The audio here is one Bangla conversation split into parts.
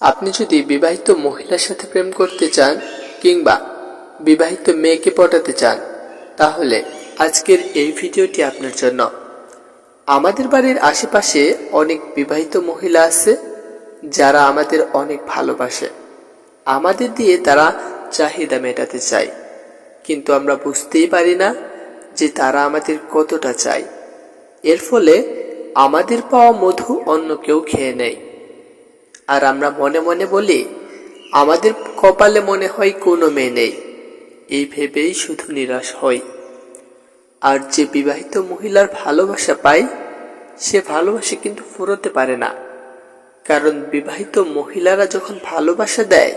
আপনি যদি বিবাহিত মহিলার সাথে প্রেম করতে চান কিংবা বিবাহিত মেয়েকে পটাতে চান, তাহলে আজকের এই ভিডিওটি আপনার জন্য। আমাদের বাড়ির আশেপাশে অনেক বিবাহিত মহিলা আছে যারা আমাদের অনেক ভালোবাসে। আমাদের দিয়ে তারা চাহিদা মেটাতে চায়, কিন্তু আমরা বুঝতেই পারি না যে তারা আমাদের কতটা চায়। এর ফলে আমাদের পাওয়া মধু অন্য কেউ খেয়ে নেয়। আর আমরা মনে মনে বলি, আমাদের কপালে মনে হয় কোনো মেয়ে নেই। এই ভেবেই শুধু নিরাশ হই। আর যে বিবাহিত মহিলার ভালোবাসা পায়, সে ভালোবাসা কিন্তু ফুরোতে পারে না। কারণ বিবাহিত মহিলারা যখন ভালোবাসা দেয়,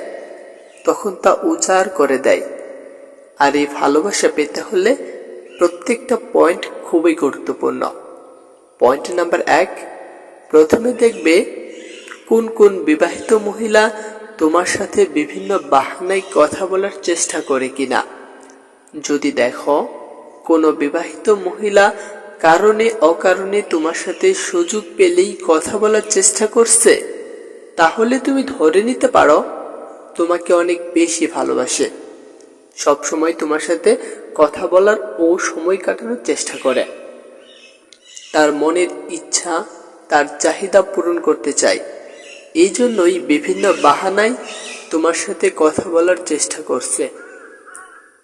তখন তা উজাড় করে দেয়। আর এই ভালোবাসা পেতে হলে প্রত্যেকটা পয়েন্ট খুবই গুরুত্বপূর্ণ। পয়েন্ট নাম্বার 1, প্রথমে দেখবে কোন কোন বিবাহিত মহিলা তোমার সাথে বিভিন্ন বাহানায় কথা বলার চেষ্টা করে কিনা। যদি দেখো কোনো বিবাহিত মহিলা কারণে অকারণে তোমার সাথে সুযোগ পেলেই কথা বলার চেষ্টা করছে, তাহলে তুমি ধরে নিতে পারো তোমাকে অনেক বেশি ভালোবাসে। সবসময় তোমার সাথে কথা বলার ও সময় কাটানোর চেষ্টা করে। তার মনের ইচ্ছা, তার চাহিদা পূরণ করতে চায়। এই জন্যই বিভিন্ন বাহানায় তোমার সাথে কথা বলার চেষ্টা করছে।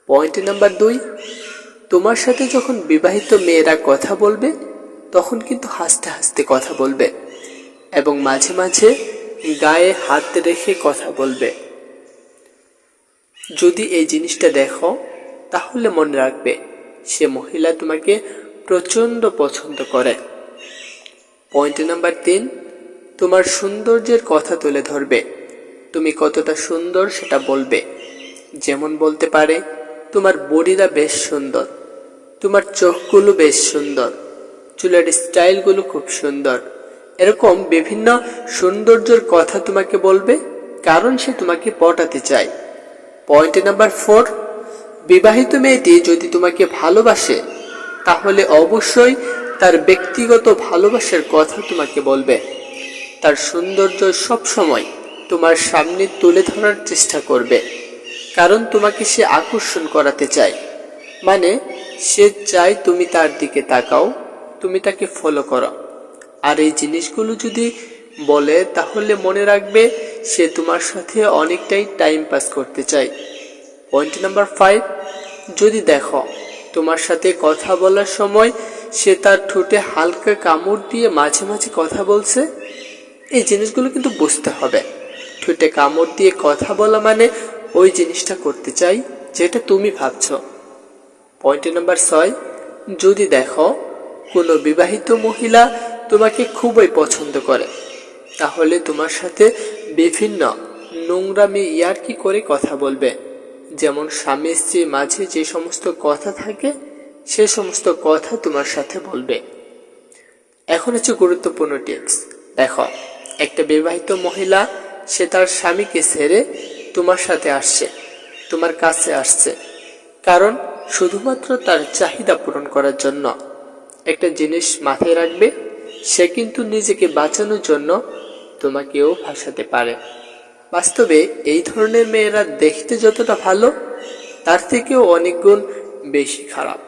পয়েন্ট নাম্বার 2, তোমার সাথে যখন বিবাহিত মেয়েরা কথা বলবে, তখন কিন্তু হাসতে হাসতে কথা বলবে এবং মাঝে মাঝে গায়ে হাত রেখে কথা বলবে। যদি এই জিনিসটা দেখো, তাহলে মনে রাখবে সে মহিলা তোমাকে প্রচন্ড পছন্দ করে। পয়েন্ট নাম্বার 3, তোমার সৌন্দর্যের কথা তুলে ধরবে। তুমি কতটা সুন্দর সেটা বলবে। যেমন বলতে পারে, তোমার বডিটা বেশ সুন্দর, তোমার চোখগুলো বেশ সুন্দর, চুলের স্টাইলগুলো খুব সুন্দর। এরকম বিভিন্ন সৌন্দর্যের কথা তোমাকে বলবে, কারণ সে তোমাকে পটাতে চায়। পয়েন্ট নাম্বার 4, বিবাহিত মেয়েটি যদি তোমাকে ভালোবাসে, তাহলে অবশ্যই তার ব্যক্তিগত ভালোবাসার কথা তোমাকে বলবে। তার সৌন্দর্য সব সময় তোমার সামনে তুলে ধরার চেষ্টা করবে, কারণ তোমাকে সে আকর্ষণ করাতে চায়। মানে সে চায় তুমি তার দিকে তাকাও, তুমি তাকে ফলো করো। আর এই জিনিসগুলো যদি বলে, তাহলে মনে রাখবে সে তোমার সাথে অনেকটাই টাইম পাস করতে চায়। পয়েন্ট নাম্বার 5, যদি দেখো তোমার সাথে কথা বলার সময় সে তার ঠোঁটে হালকা কামড় দিয়ে মাঝে মাঝে কথা বলছে, এই জিনিসগুলো কিন্তু বুঝতে হবে। ঠোঁটে কামড় দিয়ে কথা বলা মানে ওই জিনিসটা করতে চাই যেটা তুমি ভাবছো। পয়েন্ট নাম্বার 6, যদি দেখো কোনো বিবাহিত মহিলা তোমাকে খুবই পছন্দ করে, তাহলে তোমার সাথে বিভিন্ন নোংরামি ইয়ার্কি করে কথা বলবে। যেমন স্বামী স্ত্রীর মাঝে যে সমস্ত কথা থাকে, সে সমস্ত কথা তোমার সাথে বলবে। এখন হচ্ছে গুরুত্বপূর্ণ টিপস। দেখো, একটা বিবাহিত মহিলা সে তার স্বামীকে ছেড়ে তোমার সাথে আসছে, তোমার কাছে আসছে, কারণ শুধুমাত্র তার চাহিদা পূরণ করার জন্য। একটা জিনিস মাথায় রাখবে, সে কিন্তু নিজেকে বাঁচানোর জন্য তোমাকেও ফাঁসাতে পারে। বাস্তবে এই ধরনের মেয়েরা দেখতে যতটা ভালো, তার থেকেও অনেক গুণ বেশি খারাপ।